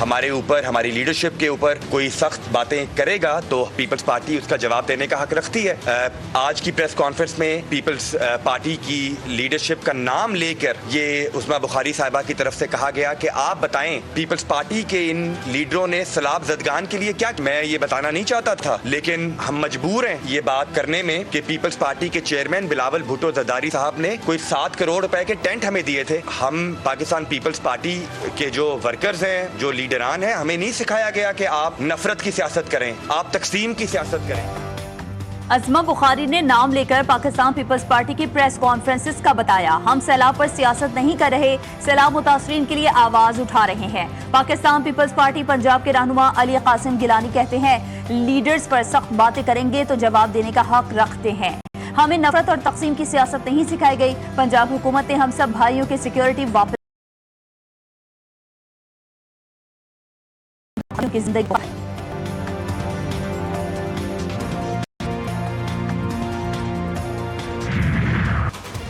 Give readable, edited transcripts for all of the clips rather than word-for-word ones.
ہمارے اوپر, ہماری لیڈرشپ کے اوپر کوئی سخت باتیں کرے گا تو پیپلز پارٹی اس کا جواب دینے کا حق رکھتی ہے. آج کی پریس کانفرنس میں پیپلز پارٹی کی لیڈرشپ کا نام لے کر یہ عظمیٰ بخاری صاحبہ کی طرف سے کہا گیا کہ آپ بتائیں پیپلز پارٹی کے ان لیڈروں نے سیلاب زدگان کے لیے کیا. میں یہ بتانا نہیں چاہتا تھا لیکن ہم مجبور ہیں یہ بات کرنے میں کہ پیپلز پارٹی کے چیئرمین بلاول بھٹو زرداری صاحب نے کوئی 7 کروڑ روپے کے ٹینٹ ہمیں دیے تھے. ہم پاکستان پیپلز پارٹی کے جو ورکرز ہیں, جو لیڈران ہیں, ہمیں نہیں سکھایا گیا کہ آپ نفرت کی سیاست کریں, آپ تقسیم کی سیاست کریں. عظمیٰ بخاری نے نام لے کر پاکستان پیپلز پارٹی کی پریس کانفرنسز کا بتایا. ہم سیلاب پر سیاست نہیں کر رہے, سیلاب متاثرین کے لیے آواز اٹھا رہے ہیں. پاکستان پیپلز پارٹی پنجاب کے رہنما علی قاسم گیلانی کہتے ہیں لیڈرز پر سخت باتیں کریں گے تو جواب دینے کا حق رکھتے ہیں. ہمیں نفرت اور تقسیم کی سیاست نہیں سکھائی گئی. پنجاب حکومت نے ہم سب بھائیوں کی سیکیورٹی واپس کی زندگی.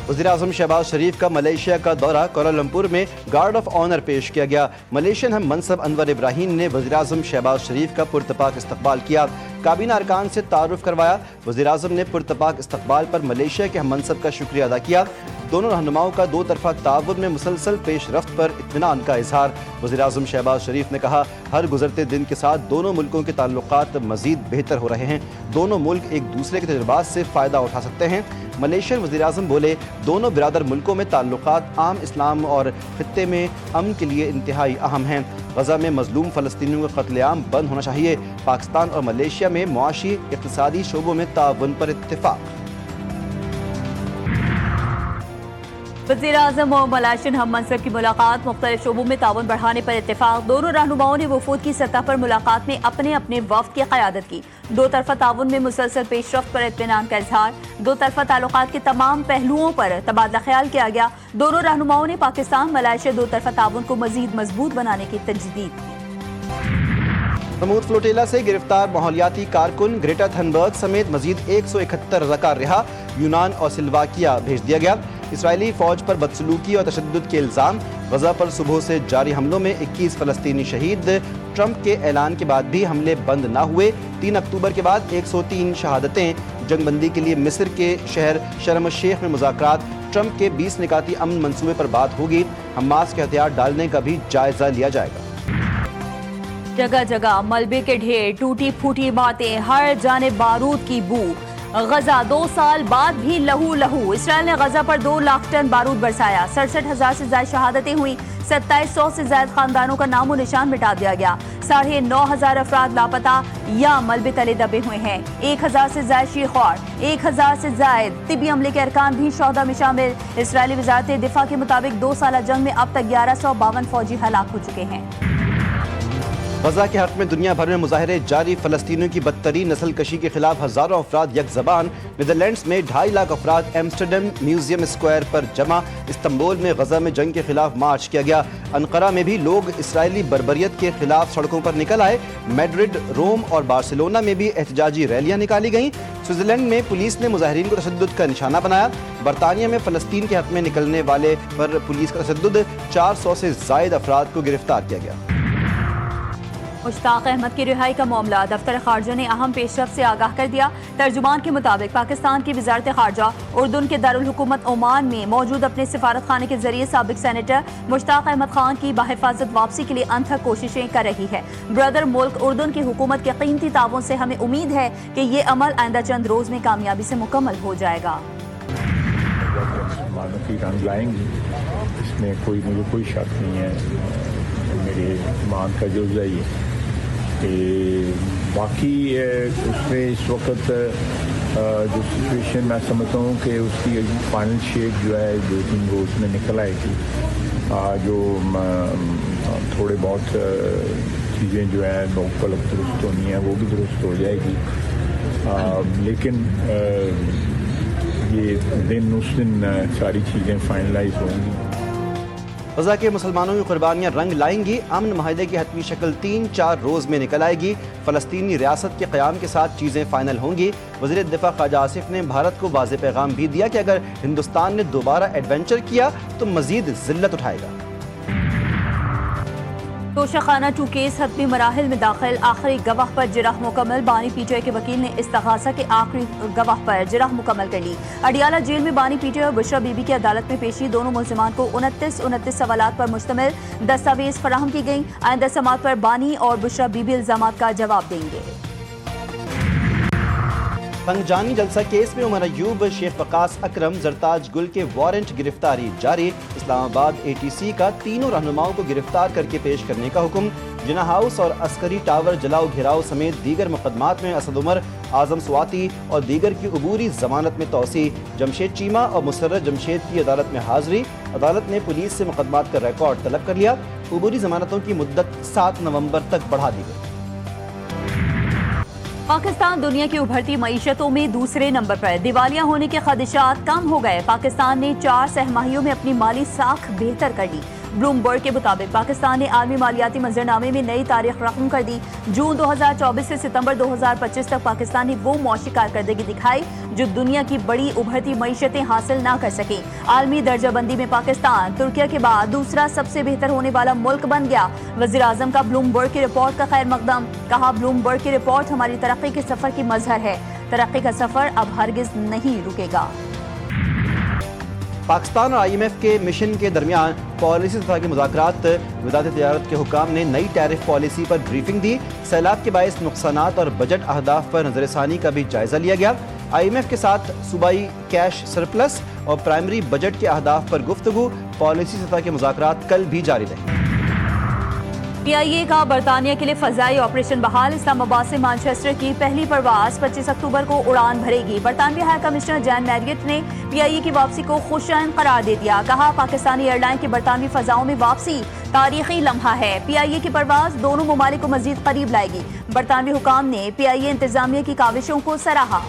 وزیراعظم شہباز شریف کا ملیشیا کا دورہ, کوالالمپور میں گارڈ آف آنر پیش کیا گیا. ملیشین ہم منصب انور ابراہیم نے وزیراعظم شہباز شریف کا پرتپاک استقبال کیا, کابینہ ارکان سے تعارف کروایا. وزیراعظم نے پرتپاک استقبال پر ملیشیا کے ہم منصب کا شکریہ ادا کیا. دونوں رہنماؤں کا 2 طرفہ تعاون میں مسلسل پیش رفت پر اطمینان کا اظہار. وزیراعظم شہباز شریف نے کہا ہر گزرتے دن کے ساتھ دونوں ملکوں کے تعلقات مزید بہتر ہو رہے ہیں. دونوں ملک ایک دوسرے کے تجربات سے فائدہ اٹھا سکتے ہیں. ملیشین وزیراعظم بولے دونوں برادر ملکوں میں تعلقات عام اسلام اور خطے میں امن کے لیے انتہائی اہم ہیں. غزہ میں مظلوم فلسطینیوں کا قتل عام بند ہونا چاہیے. پاکستان اور ملیشیا میں معاشی اقتصادی شعبوں میں تعاون پر اتفاق. وزیراعظم اور ملیشین ہم منصب کی ملاقات, مختلف شعبوں میں تعاون بڑھانے پر اتفاق. دونوں رہنماؤں نے وفود کی سطح پر ملاقات میں اپنے اپنے وفد کی قیادت کی. 2 طرفہ تعاون میں مسلسل پیش رفت پر اطمینان کا اظہار. 2 طرفہ تعلقات کے تمام پہلوؤں پر تبادلہ خیال کیا گیا. دونوں رہنماؤں نے پاکستان ملیشیا 2 طرفہ تعاون کو مزید مضبوط بنانے کی تجدید کی. سمود فلوٹیلا سے گرفتار ماحولیاتی کارکن گریٹا تھنبرگ سمیت مزید 171 رضاکار رہا. یونان اور سلواکیہ بھیج دیا گیا. اسرائیلی فوج پر بدسلوکی اور تشدد کے الزام. غزہ پر صبح سے جاری حملوں میں 21 فلسطینی شہید. ٹرمپ کے اعلان کے بعد بھی حملے بند نہ ہوئے. 3 اکتوبر کے بعد 103 شہادتیں. جنگ بندی کے لیے مصر کے شہر شرم الشیخ میں مذاکرات. ٹرمپ کے 20 نکاتی امن منصوبے پر بات ہوگی. حماس کے ہتھیار ڈالنے کا بھی جائزہ لیا جائے گا. جگہ جگہ ملبے کے ڈھیر, ٹوٹی پھوٹی عمارتیں, ہر جانب بارود کی بو. غزہ 2 سال بعد بھی لہو لہو. اسرائیل نے غزہ پر 2 لاکھ ٹن بارود برسایا. 67,000 سے زائد شہادتیں ہوئیں. 2700 سے زائد خاندانوں کا نام و نشان مٹا دیا گیا. 9,500 افراد لاپتہ یا ملبے تلے دبے ہوئے ہیں. 1,000 سے زائد شیخوار, 1,000 سے زائد طبی عملے کے ارکان بھی شہداء میں شامل. اسرائیلی وزارت دفاع کے مطابق 2 سالہ جنگ میں اب تک 1152 فوجی ہلاک ہو چکے ہیں. غزہ کے حق میں دنیا بھر میں مظاہرے جاری. فلسطینیوں کی بدترین نسل کشی کے خلاف ہزاروں افراد یک زبان. نیدرلینڈز میں 2.5 لاکھ افراد ایمسٹرڈیم میوزیم اسکوائر پر جمع. استنبول میں غزہ میں جنگ کے خلاف مارچ کیا گیا. انقرہ میں بھی لوگ اسرائیلی بربریت کے خلاف سڑکوں پر نکل آئے. میڈرڈ, روم اور بارسلونا میں بھی احتجاجی ریلیاں نکالی گئیں. سوئٹزرلینڈ میں پولیس نے مظاہرین کو تشدد کا نشانہ بنایا. برطانیہ میں فلسطین کے حق میں نکلنے والے پر پولیس کا تشدد. 400 سے زائد افراد کو گرفتار کیا گیا. مشتاق احمد کی رہائی کا معاملہ, دفتر خارجہ نے اہم پیش رفت سے آگاہ کر دیا. ترجمان کے مطابق پاکستان کی وزارت خارجہ اردن کے دارالحکومت عمان میں موجود اپنے سفارت خانے کے ذریعے سابق سینیٹر مشتاق احمد خان کی بحفاظت واپسی کے لیے انتھک کوششیں کر رہی ہے. برادر ملک اردن کی حکومت کے قیمتی تعاون سے ہمیں امید ہے کہ یہ عمل آئندہ چند روز میں کامیابی سے مکمل ہو جائے گا. رنگ لائیں گی, اس میں مجھے کوئی شک نہیں ہے. میرے ایمان کا جزء ہی ہے. باقی اس میں اس وقت جو سچویشن میں سمجھتا ہوں کہ اس کی فائنل شیپ جو ہے 2-3 روز میں نکل آئے گی. جو تھوڑے بہت چیزیں جو ہیں مختلف درست ہونی ہیں وہ بھی درست ہو جائے گی. لیکن یہ اس دن ساری چیزیں فائنلائز ہوں گی. غزہ کے مسلمانوں کی قربانیاں رنگ لائیں گی. امن معاہدے کی حتمی شکل 3-4 روز میں نکل آئے گی. فلسطینی ریاست کے قیام کے ساتھ چیزیں فائنل ہوں گی. وزیر دفاع خواجہ آصف نے بھارت کو واضح پیغام بھی دیا کہ اگر ہندوستان نے دوبارہ ایڈونچر کیا تو مزید ذلت اٹھائے گا. توشخانہ 2 کیس حتمی مراحل میں داخل، آخری گواہ پر جرح مکمل، بانی پی ٹی آئی کے وکیل نے استغاثہ کے آخری گواہ پر جرح مکمل کر لی۔ اڈیالہ جیل میں بانی پی ٹی آئی اور بشرا بی بی کی عدالت میں پیشی، دونوں ملزمان کو 29 سوالات پر مشتمل دستاویز فراہم کی گئیں۔ آئندہ سماعت پر بانی اور بشرا بی بی الزامات کا جواب دیں گے۔ پنجانی جلسہ کیس میں عمر ایوب، شیخ وقاص اکرم، زرتاج گل کے وارنٹ گرفتاری جاری، اسلام آباد اے ٹی سی کا تینوں رہنماؤں کو گرفتار کر کے پیش کرنے کا حکم۔ جناح ہاؤس اور عسکری ٹاور جلاؤ گھیراؤ سمیت دیگر مقدمات میں اسد عمر، اعظم سواتی اور دیگر کی عبوری ضمانت میں توسیع۔ جمشید چیمہ اور مسرت جمشید کی عدالت میں حاضری، عدالت نے پولیس سے مقدمات کا ریکارڈ طلب کر لیا۔ عبوری ضمانتوں کی مدت 7 نومبر تک بڑھا دی گئی۔ پاکستان دنیا کی ابھرتی معیشتوں میں دوسرے نمبر پر، دیوالیہ ہونے کے خدشات کم ہو گئے۔ پاکستان نے 4 سہ ماہیوں میں اپنی مالی ساکھ بہتر کر لی۔ بلومبرگ کے مطابق پاکستان نے عالمی مالیاتی منظرنامے میں نئی تاریخ رقم کر دی۔ جون 2024 سے ستمبر 2025 تک پاکستان نے وہ معاشی کارکردگی دکھائی جو دنیا کی بڑی ابھرتی معیشتیں حاصل نہ کر سکیں۔ عالمی درجہ بندی میں پاکستان ترکیہ کے بعد دوسرا سب سے بہتر ہونے والا ملک بن گیا۔ وزیر اعظم کا بلومبرگ کی رپورٹ کا خیر مقدم، کہا بلومبرگ کی رپورٹ ہماری ترقی کے سفر کی مظہر ہے، ترقی کا سفر اب ہرگز نہیں رکے گا۔ پاکستان اور IMF کے مشن کے درمیان پالیسی سطح کے مذاکرات، وزارت تجارت کے حکام نے نئی ٹیرف پالیسی پر بریفنگ دی۔ سیلاب کے باعث نقصانات اور بجٹ اہداف پر نظر ثانی کا بھی جائزہ لیا گیا۔ IMF کے ساتھ صوبائی کیش سرپلس اور پرائمری بجٹ کے اہداف پر گفتگو، پالیسی سطح کے مذاکرات کل بھی جاری رہے۔ PIA کا برطانیہ کے لیے فضائی آپریشن بحال، اسلام آباد سے مانچسٹر کی پہلی پرواز 25 اکتوبر کو اڑان بھرے گی۔ برطانوی ہائی کمشنر جان میریٹ نے PIA کی واپسی کو خوشائند قرار دے دیا، کہا پاکستانی ایئر لائن کی برطانوی فضاؤں میں واپسی تاریخی لمحہ ہے۔ PIA کی پرواز دونوں ممالک کو مزید قریب لائے گی۔ برطانوی حکام نے PIA انتظامیہ کی کاوشوں کو سراہا۔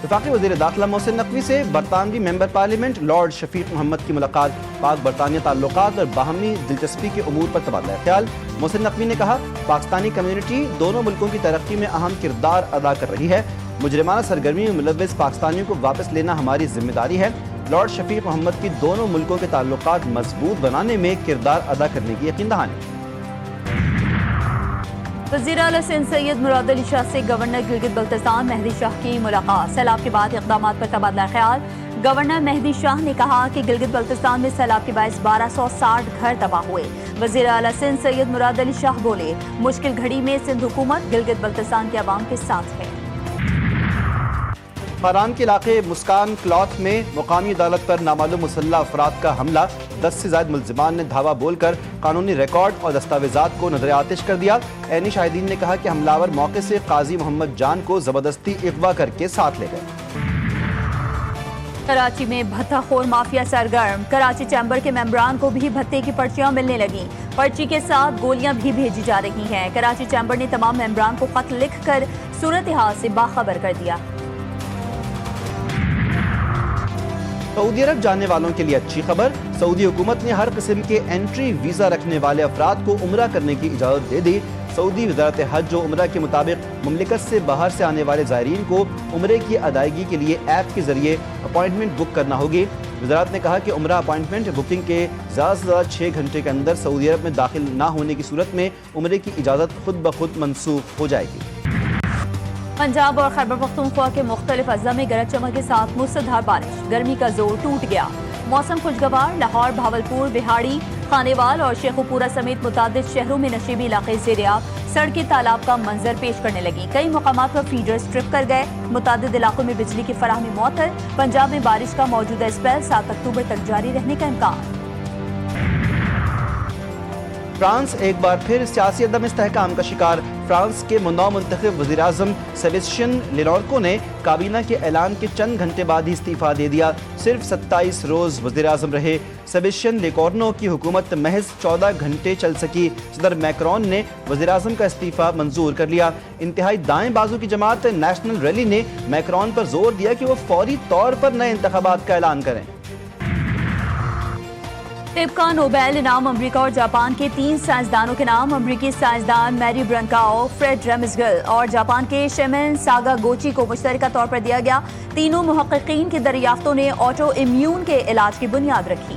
وفاقی وزیر داخلہ محسن نقوی سے برطانوی ممبر پارلیمنٹ لارڈ شفیق محمد کی ملاقات، پاک برطانیہ تعلقات اور باہمی دلچسپی کے امور پر تبادلہ خیال۔ محسن نقوی نے کہا پاکستانی کمیونٹی دونوں ملکوں کی ترقی میں اہم کردار ادا کر رہی ہے، مجرمانہ سرگرمی میں ملوث پاکستانیوں کو واپس لینا ہماری ذمہ داری ہے۔ لارڈ شفیق محمد کی دونوں ملکوں کے تعلقات مضبوط بنانے میں کردار ادا کرنے کی یقین دہانی۔ وزیر اعلیٰ سندھ سید مراد علی شاہ سے گورنر گلگت بلتستان مہدی شاہ کی ملاقات، سیلاب کے بعد اقدامات پر تبادلہ خیال۔ گورنر مہدی شاہ نے کہا کہ گلگت بلتستان میں سیلاب کے باعث 1260 گھر تباہ ہوئے۔ وزیر اعلیٰ سندھ سید مراد علی شاہ بولے مشکل گھڑی میں سندھ حکومت گلگت بلتستان کے عوام کے ساتھ ہے۔ فاران کے علاقے مسکان کلاتھ میں مقامی عدالت پر نامعلوم مسلح افراد کا حملہ، 10 سے زائد ملزمان نے دھاوا بول کر قانونی ریکارڈ اور دستاویزات کو نظر آتش کر دیا۔ عینی شاہدین نے کہا کہ حملاور موقع سے قاضی محمد جان کو زبردستی اغوا کر کے ساتھ لے گئے۔ کراچی میں بھتہ خور مافیا سرگرم، کراچی چیمبر کے ممبران کو بھی بھتے کی پرچیاں ملنے لگیں، پرچی کے ساتھ گولیاں بھی بھیجی جا رہی ہیں۔ کراچی چیمبر نے تمام ممبران کو خط لکھ کر صورتحال سے باخبر کر دیا۔ سعودی عرب جانے والوں کے لیے اچھی خبر، سعودی حکومت نے ہر قسم کے انٹری ویزا رکھنے والے افراد کو عمرہ کرنے کی اجازت دے دی۔ سعودی وزارت حج و عمرہ کے مطابق مملکت سے باہر سے آنے والے زائرین کو عمرے کی ادائیگی کے لیے ایپ کے ذریعے اپائنٹمنٹ بک کرنا ہوگی۔ وزارت نے کہا کہ عمرہ اپائنٹمنٹ بکنگ کے زیادہ سے زیادہ 6 گھنٹے کے اندر سعودی عرب میں داخل نہ ہونے کی صورت میں عمرے کی اجازت خود بخود منسوخ ہو جائے گی۔ پنجاب اور خیبر پختونخوا کے مختلف اضلاع میں گرج چمک کے ساتھ موسلادھار بارش، گرمی کا زور ٹوٹ گیا، موسم خوشگوار۔ لاہور، بھاولپور، بہاڑی، خانیوال اور شیخوپورہ سمیت متعدد شہروں میں نشیبی علاقے زیرآب، سڑکیں تالاب کا منظر پیش کرنے لگیں، کئی مقامات پر فیڈر اسٹرپ کر گئے، متعدد علاقوں میں بجلی کی فراہمی معطل۔ پنجاب میں بارش کا موجودہ اسپیل 7 اکتوبر تک جاری رہنے کا امکان۔ فرانس ایک بار پھر سیاسی عدم استحکام کا شکار، فرانس کے نو منتخب وزیر اعظم سیبسٹین لینارکو نے کابینہ کے اعلان کے چند گھنٹے بعد ہی استعفیٰ دے دیا، صرف 27 روز وزیر اعظم رہے۔ سیبسٹین لیکورنو کی حکومت محض 14 گھنٹے چل سکی، صدر میکرون نے وزیر اعظم کا استعفیٰ منظور کر لیا۔ انتہائی دائیں بازو کی جماعت نیشنل ریلی نے میکرون پر زور دیا کہ وہ فوری طور پر نئے انتخابات کا اعلان کریں۔ طب کا نوبیل انعام امریکہ اور جاپان کے 3 سائنسدانوں کے نام، امریکی سائنسدان میری برنکاؤ، فریڈ ریمزگل اور جاپان کے شیمن ساگا گوچی کو مشترکہ طور پر دیا گیا۔ تینوں محققین کی دریافتوں نے آٹو امیون کے علاج کی بنیاد رکھی۔